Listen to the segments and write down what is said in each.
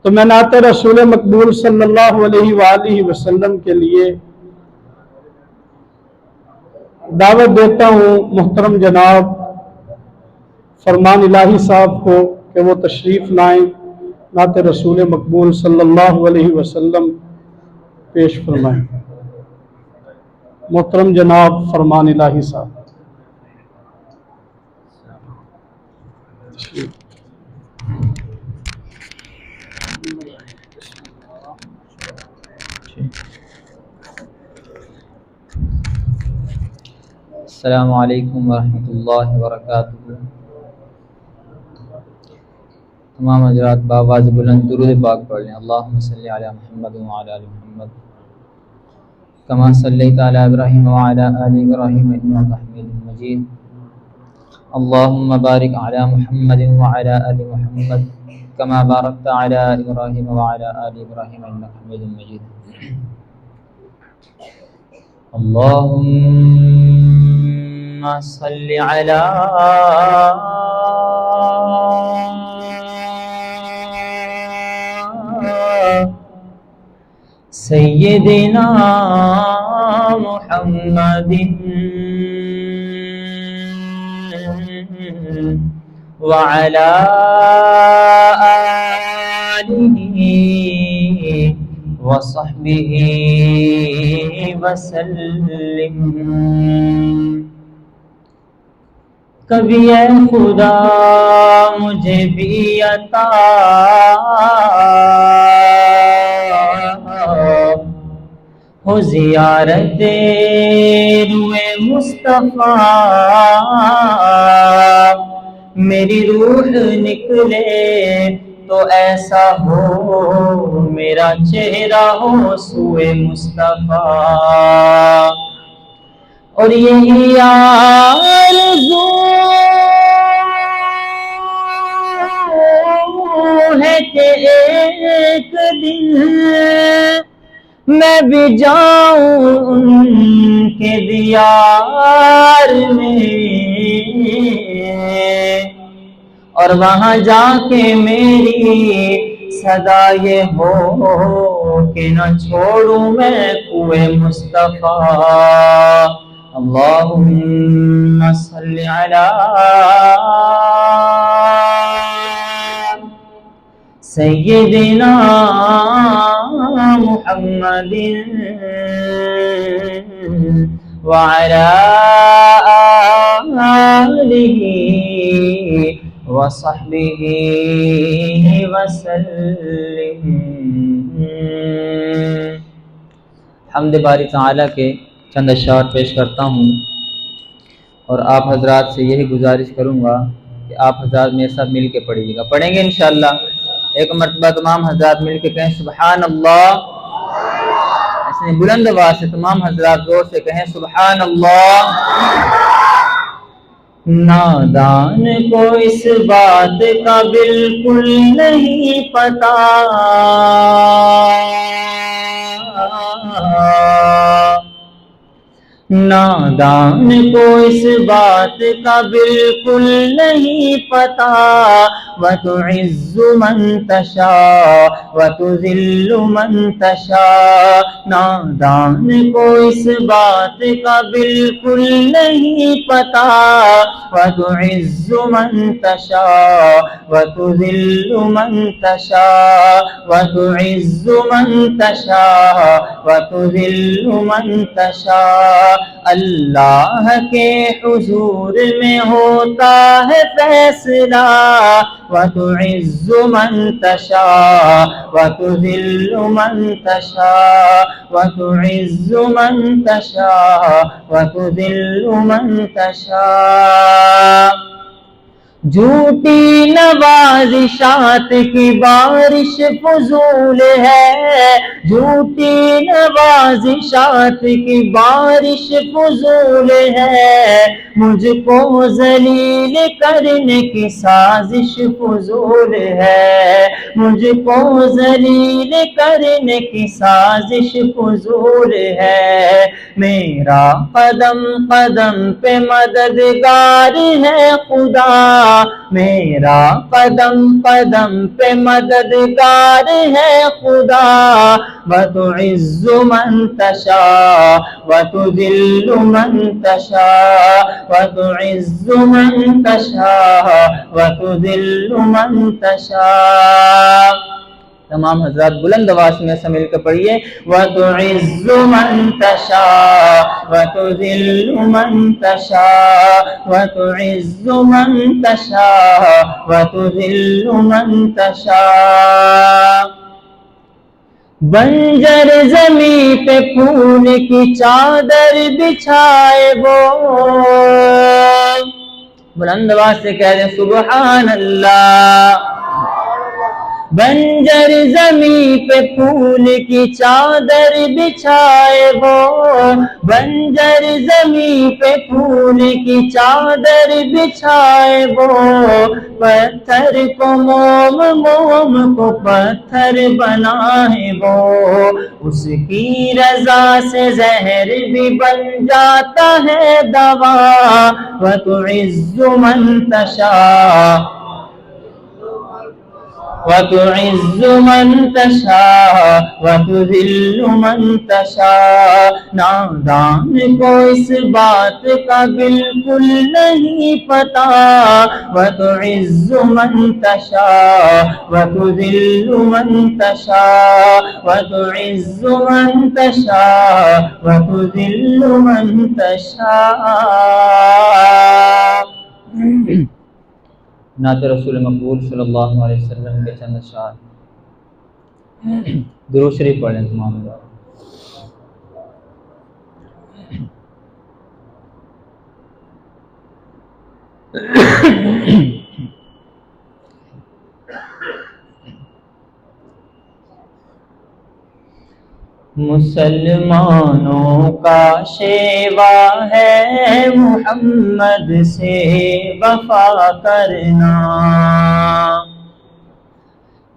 تو میں نعت رسول مقبول صلی اللہ علیہ وآلہ وسلم کے لیے دعوت دیتا ہوں محترم جناب فرمان الہی صاحب کو کہ وہ تشریف لائیں، نعت رسول مقبول صلی اللہ علیہ وسلم پیش فرمائیں۔ محترم جناب فرمان الہی صاحب السلام علیکم ورحمۃ اللہ وبرکاتہ۔ تمام حضرات بآواز بلند درود پاک پڑھ لیں۔ اللہم صلی علی محمد وعلی آل محمد کما صلیت علی ابراہیم وعلی آل ابراہیم انک حمید مجید۔ اللہم بارک علی محمد وعلی آل محمد کما بارکت علی ابراہیم وعلی آل ابراہیم انک حمید مجید۔ اللہم صلی علی سیدنا محمد وعلی آلہ وصحبہ وسلم۔ کبھی اے خدا مجھے بھی عطا ہو زیارت روئے مصطفیٰ، میری روح نکلے تو ایسا ہو میرا چہرہ ہو سوئے مصطفیٰ، اور یہی آرزو ہے کہ ایک دن میں بھی جاؤں ان کے دیار میں، اور وہاں جا کے میری صدا یہ ہو کہ نہ چھوڑوں میں کوئے مصطفیٰ۔ اللہم صلی علی سیدنا محمد وعلی آلہ وصحبہ وسلم۔ حمد باری تعالیٰ کے چند اشعار پیش کرتا ہوں، اور آپ حضرات سے یہی گزارش کروں گا کہ آپ حضرات میرے ساتھ مل کے پڑھیے گا۔ پڑھیں گے انشاءاللہ۔ ایک مرتبہ تمام حضرات مل کے کہیں سبحان اللہ، ایسے بلند آواز سے تمام حضرات زور سے کہیں سبحان اللہ۔ نادان کو اس بات کا بالکل نہیں پتا، نادان کو اس بات کا بالکل نہیں پتا، وَتُعِزُّ مَن تَشَاءُ وَتُذِلُّ مَن تَشَاءُ، نادان کو اس بات کا بالکل نہیں پتا، وَتُعِزُّ مَن تَشَاءُ وَتُذِلُّ مَن تَشَاءُ، وَتُعِزُّ مَن تَشَاءُ وَتُذِلُّ مَن تَشَاءُ۔ اللہ کے حضور میں ہوتا ہے فیصلہ، وَتُعِزُّ مَن تَشَاءُ وَتُذِلُّ مَن تَشَاءُ، وَتُعِزُّ مَن تَشَاءُ وَتُذِلُّ مَن تَشَاءُ۔ جھوٹی نوازشات کی بارش فضول ہے، جھوٹی نوازشات کی بارش فضول ہے، مجھ کو ذلیل کرنے کی سازش فضول ہے، مجھ کو ذلیل کرنے کی سازش فضول ہے، میرا قدم قدم پہ مددگار ہے خدا، میرا قدم قدم پہ مددگار ہے خدا وتعز من تشاء وتذل من تشاء وتعز من تشاء وتذل من تشاء. تمام حضرات بلند آواز میں سے مل کر پڑھیے وَتُعِزُّ مَن تَشَاءُ وَتُذِلُّ مَن تَشَاءُ وَتُعِزُّ مَن تَشَاءُ وَتُذِلُّ مَن تَشَاءُ. بنجر زمیں پہ پھول کی چادر بچھائے وہ بلند آواز سے کہہ دیں سبحان اللہ. بنجر زمیں پہ پھول کی چادر بچھائے وہ بنجر زمیں پہ پھول کی چادر بچھائے وہ پتھر کو موم موم کو پتھر بنائے وہ اس کی رضا سے زہر بھی بن جاتا ہے دوا وَتُعِزُّ مَن تَشَاءُ وَتُعِزُّ مَن تَشَاءُ وَتُذِلُّ مَن تَشَاءُ. نادان کو اس بات کا بالکل نہیں پتا وَتُعِزُّ مَن تَشَاءُ وَتُذِلُّ مَن تَشَاءُ وَتُعِزُّ مَن تَشَاءُ وَتُذِلُّ مَن تَشَاءُ. نعت رسول مقبول صلی اللہ علیہ وسلم کے چند اشعار. درود شریف پڑھ لیں تمام لوگ. مسلمانوں کا شیوا ہے محمد سے وفا کرنا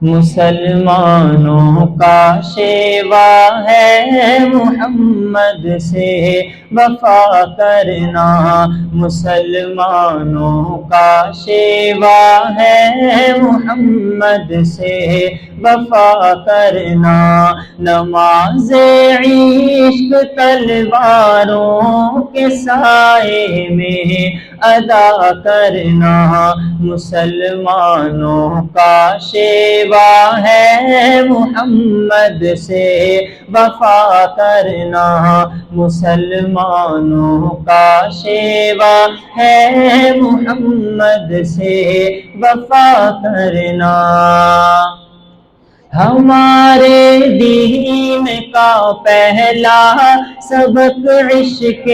مسلمانوں کا شیوا ہے محمد سے وفا کرنا مسلمانوں کا شیوا ہے محمد سے وفا کرنا نماز عشق تلواروں کے سائے میں ادا کرنا مسلمانوں کا شیوا ہے محمد سے وفا کرنا مسلمانوں کا شیوا ہے محمد سے وفا کرنا ہمارے دین کا پہلا سبق عشق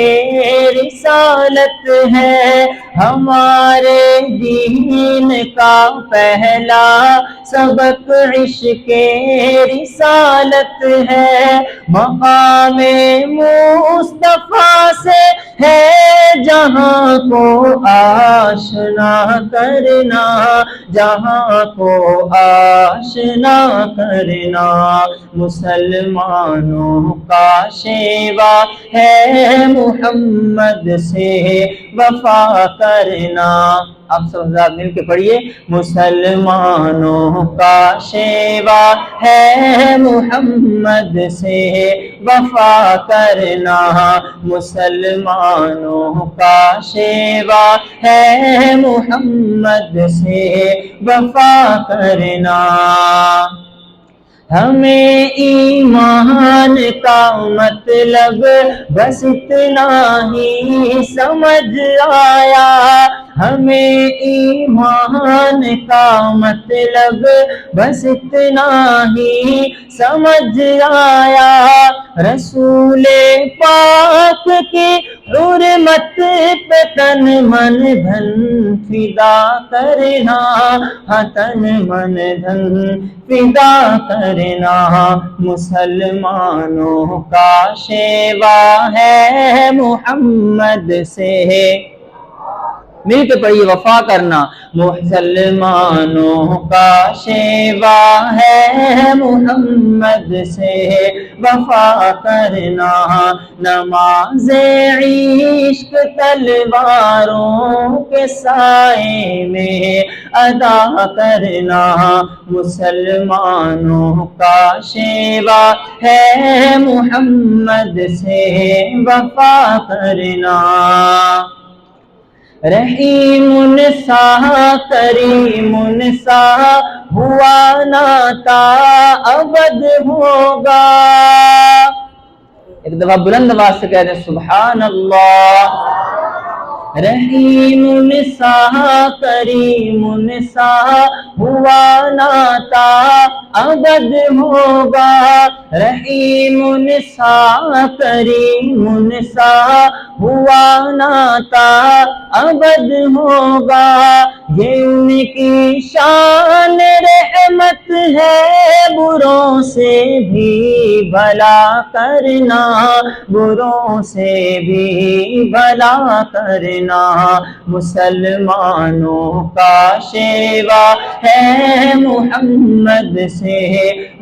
رسالت ہے ہمارے دین کا پہلا سبق عشق رسالت ہے مقام مصطفیٰ سے ہے جہاں کو آشنا کرنا جہاں کو آشنا کرنا مسلمانوں کا شیوا ہے محمد سے وفا کرنا آپ سب حضرات مل کے پڑھیے مسلمانوں کا شیوا ہے محمد سے وفا کرنا مسلمانوں کا شیوا ہے محمد سے وفا کرنا ہمیں ایمان کا مطلب بس اتنا ہی سمجھ آیا ہمیں ایمان کا مطلب بس اتنا ہی سمجھ آیا رسول پاک کی حرمت پہ تن من دھن فدا کرنا ہاں تن من دھن فدا کرنا مسلمانوں کا شیوا ہے محمد سے مل کے پڑھیے، وفا کرنا۔ مسلمانوں کا شیوا ہے محمد سے وفا کرنا، نماز عشق تلواروں کے سائے میں ادا کرنا۔ مسلمانوں کا شیوا ہے محمد سے وفا کرنا۔ رحیم سا کریم سا ہوا ناتا ابد ہوگا۔ ایک دفعہ بلند آواز سے کہہ دیں سبحان اللہ۔ رحیم سا کریم سا ہوا ناتا ابد ہوگا، رحیم سا کریم سا ہوا ناتا ابد ہوگا۔ یہ ان کی شان رحمت ہے، بروں سے بھی بھلا کرنا، بروں سے بھی بھلا کرنا۔ مسلمانوں کا شیوا ہے محمد سے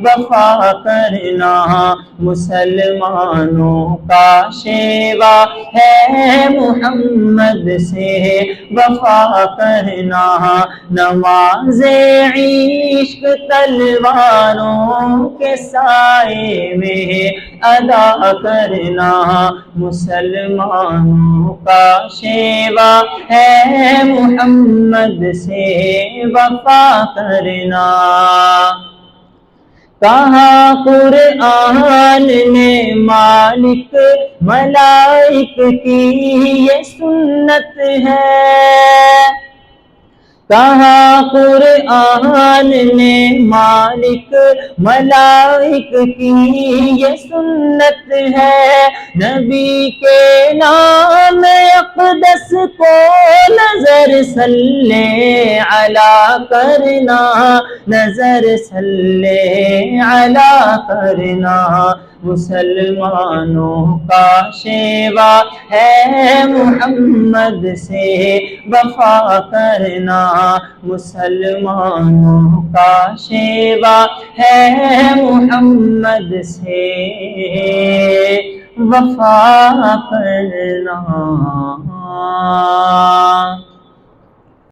وفا کرنا، مسلمانوں کا شیوا ہے محمد سے وفا کرنا۔ نماز عشق تلواروں کے سائے میں ادا کرنا، مسلمانوں کا شیوا ہے محمد سے وفا کرنا۔ کہا قرآن نے مالک ملائک کی یہ سنت ہے، کہا قرآن نے مالک ملائک کی یہ سنت ہے، نبی کے نام اقدس کو نظر صلی علی کرنا، نظر صلی علی کرنا۔ مسلمانوں کا شیوا ہے محمد سے وفا کرنا، مسلمانوں کا شیوا ہے محمد سے وفا کرنا۔